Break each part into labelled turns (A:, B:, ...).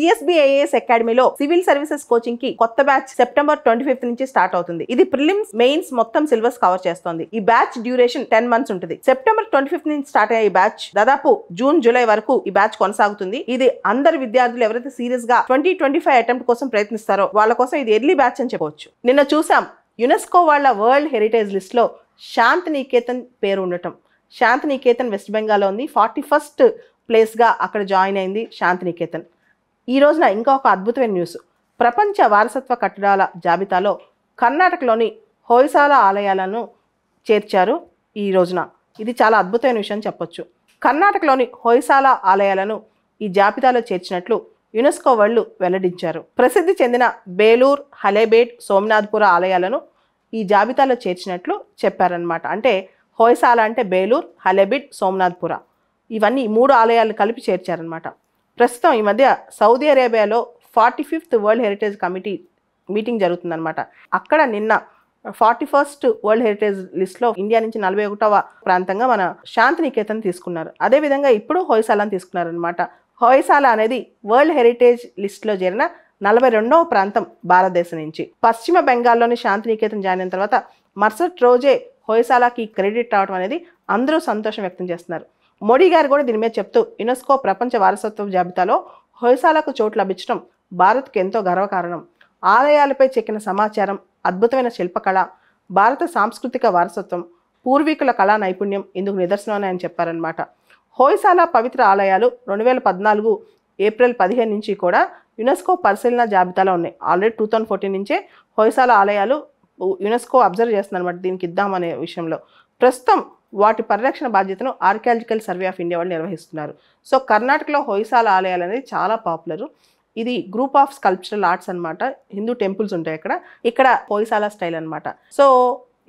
A: CSBIAS అకాడమీలో civil services coaching కి కొత్త బ్యాచ్ సెప్టెంబర్ 25 నుంచి స్టార్ట్ అవుతుంది. ఇది ప్రిలిమ్స్ మెయిన్స్ మొత్తం సిలబస్ కవర్ చేస్తుంది. ఈ బ్యాచ్ డ్యూరేషన్ 10 months ఉంటుంది. సెప్టెంబర్ 25 నుంచి స్టార్ట్ అయ్యే ఈ బ్యాచ్ దాదాపు జూన్ జూలై వరకు ఈ బ్యాచ్ కొనసాగుతుంది. ఇది అందరు విద్యార్థులు ఎవరైతే సీరియస్ గా 2025 అటెంప్ట్ కోసం ప్రయత్నిస్తారో వాళ్ళ కోసం ఇది ఎర్లీ బ్యాచ్ అని చెప్పవచ్చు. నిన్న చూసాం యునెస్కో వాళ్ళ వరల్డ్ హెరిటేజ్ లిస్ట్ లో శాంతినికేతన్ పేరు ఉండటం. శాంతినికేతన్ వెస్ట్ బెంగాల్లో ఉంది. 41st ప్లేస్ గా అక్కడ జాయిన్ అయింది శాంతినికేతన్. ఈ రోజున ఇంకా ఒక అద్భుతమైన న్యూస్. ప్రపంచ వారసత్వ కట్టడాల జాబితాలో కర్ణాటకలోని హొయసాల ఆలయాలను చేర్చారు ఈ రోజున. ఇది చాలా అద్భుతమైన విషయం చెప్పొచ్చు. కర్ణాటకలోని హొయసాల ఆలయాలను ఈ జాబితాలో చేర్చినట్లు యునెస్కో వాళ్ళు వెల్లడించారు. ప్రసిద్ధి చెందిన బేలూర్, హలేబేట్, సోమనాథ్పుర ఆలయాలను ఈ జాబితాలో చేర్చినట్లు చెప్పారనమాట. అంటే హొయసాల అంటే బేలూర్, హలేబిట్, సోమనాథ్పుర ఇవన్నీ 3 ఆలయాలు కలిపి చేర్చారనమాట. ప్రస్తుతం ఈ మధ్య సౌదీ అరేబియాలో 45th world heritage committee meeting జరుగుతుందన్నమాట. అక్కడ నిన్న 41st వరల్డ్ హెరిటేజ్ లిస్ట్లో ఇండియా నుంచి 41వ ప్రాంతంగా మన శాంతినికేతన్ తీసుకున్నారు. అదేవిధంగా ఇప్పుడు హొయసాలను తీసుకున్నారనమాట. హొయసాల అనేది వరల్డ్ హెరిటేజ్ లిస్ట్లో చేరిన 42వ ప్రాంతం భారతదేశం నుంచి. పశ్చిమ బెంగాల్లోని శాంతినికేతన్ జాయిన్ అయిన తర్వాత మరుసటి రోజే హొయసాలకి క్రెడిట్ రావడం అనేది అందరూ సంతోషం వ్యక్తం చేస్తున్నారు. మోడీ గారు కూడా దీని మీద చెప్తూ యునెస్కో ప్రపంచ వారసత్వ జాబితాలో హొయసాలకు చోటు లభించడం భారత్కు ఎంతో గర్వకారణం. ఆలయాలపై చెక్కిన సమాచారం, అద్భుతమైన శిల్పకళ, భారత సాంస్కృతిక వారసత్వం, పూర్వీకుల కళా నైపుణ్యం ఇందుకు నిదర్శనం అని చెప్పారనమాట. హొయసాల పవిత్ర ఆలయాలు 2014 ఏప్రిల్ 15 నుంచి కూడా యునెస్కో పరిశీలన జాబితాలో ఉన్నాయి. ఆల్రెడీ 2014 నుంచే హొయసాల ఆలయాలు యునెస్కో అబ్జర్వ్ చేస్తుందన్నమాట దీనికి ఇద్దామనే విషయంలో. ప్రస్తుతం వాటి పరిరక్షణ బాధ్యతను ఆర్కియాలజికల్ సర్వే ఆఫ్ ఇండియా వాళ్ళు నిర్వహిస్తున్నారు. సో కర్ణాటకలో హొయసాల ఆలయాలు అనేది చాలా పాపులర్. ఇది గ్రూప్ ఆఫ్ స్కల్ప్చరల్ ఆర్ట్స్ అనమాట. హిందూ టెంపుల్స్ ఉంటాయి ఇక్కడ హొయసాల స్టైల్ అనమాట. సో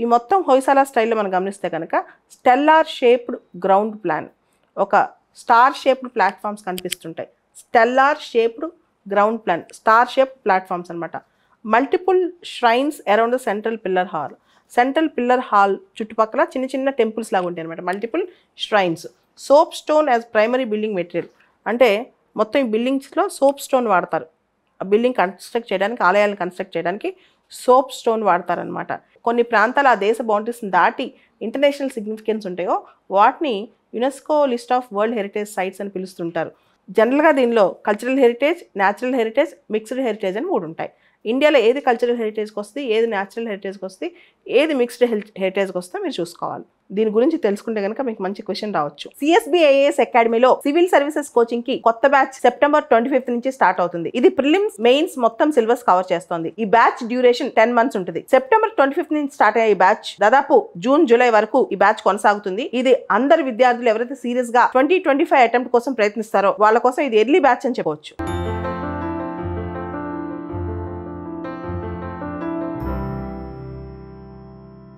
A: ఈ మొత్తం హొయసాల స్టైల్లో మనం గమనిస్తే కనుక స్టెల్లార్ షేప్డ్ గ్రౌండ్ ప్లాన్, ఒక స్టార్ షేప్డ్ ప్లాట్ఫామ్స్ కనిపిస్తుంటాయి. Stellar shaped ground plan, star shaped platforms అనమాట. Multiple shrines around the central pillar hall చుట్టుపక్కల చిన్న చిన్న టెంపుల్స్ లాగా ఉంటాయి అనమాట. Multiple shrines. Soap stone as primary building material, అంటే మొత్తం ఈ బిల్డింగ్స్లో సోప్ స్టోన్ వాడతారు. ఆ బిల్డింగ్ కన్స్ట్రక్ట్ చేయడానికి, ఆలయాలను కన్స్ట్రక్ట్ చేయడానికి సోప్ స్టోన్ వాడతారనమాట. కొన్ని ప్రాంతాలు ఆ దేశ బౌండరీస్ని దాటి ఇంటర్నేషనల్ సిగ్నిఫికెన్స్ ఉంటాయో వాటిని UNESCO list of world heritage sites అని పిలుస్తుంటారు. జనరల్గా దీనిలో cultural heritage, natural heritage, mixed heritage అని 3 ఉంటాయి. ఇండియాలో ఏది కల్చరల్ హెరిటేజ్కి వస్తుంది, ఏది న్యాచురల్ హెరిటేజ్కి వస్తుంది, ఏది మిక్స్డ్ హెరిటేజ్కి వస్తే మీరు చూసుకోవాలి. దీని గురించి తెలుసుకుంటే కనుక మీకు మంచి క్వశ్చన్ రావచ్చు. CSBIAS అకాడమీలో సివిల్ సర్వీసెస్ కోచింగ్ కి కొత్త బ్యాచ్ సెప్టెంబర్ 25 నుంచి స్టార్ట్ అవుతుంది. ఇది ప్రిలిమ్స్ మెయిన్స్ మొత్తం సిలబస్ కవర్ చేస్తుంది. ఈ బ్యాచ్ డ్యూరేషన్ 10 months ఉంటుంది. సెప్టెంబర్ 25 నుంచి స్టార్ట్ అయ్యే ఈ బ్యాచ్ దాదాపు జూన్ జూలై వరకు ఈ బ్యాచ్ కొనసాగుతుంది. ఇది అందరు విద్యార్థులు ఎవరైతే సీరియస్ గా 2025 అటెంప్ట్ కోసం ప్రయత్నిస్తారో వాళ్ళ కోసం ఇది ఎర్లీ బ్యాచ్ అని చెప్పవచ్చు.